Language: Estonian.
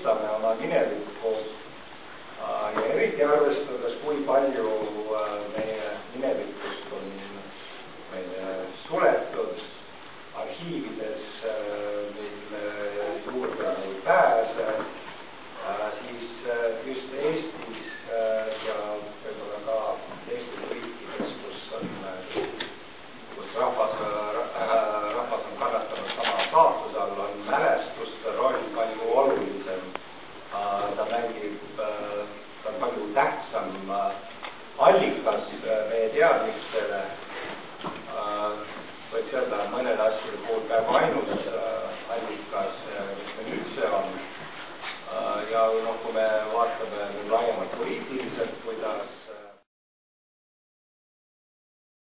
tunnustame oma minevikku ja eriti arvestades, kui palju meie minevikust on meie suletud arhiivides, mille juurde ei pääse, siis just Eestis ja võib-olla ka teistes riikides, kus rahvas on kannatanud sama saatuse all, on mälestuste roll palju olulisem. Ta on palju tähtsam allikas meie teadmistele. Võiks öelda, mõned asjade puhul peab ainus allikas, mis meil üldse on. Ja kui me vaatame laiemalt poliitiliselt, kuidas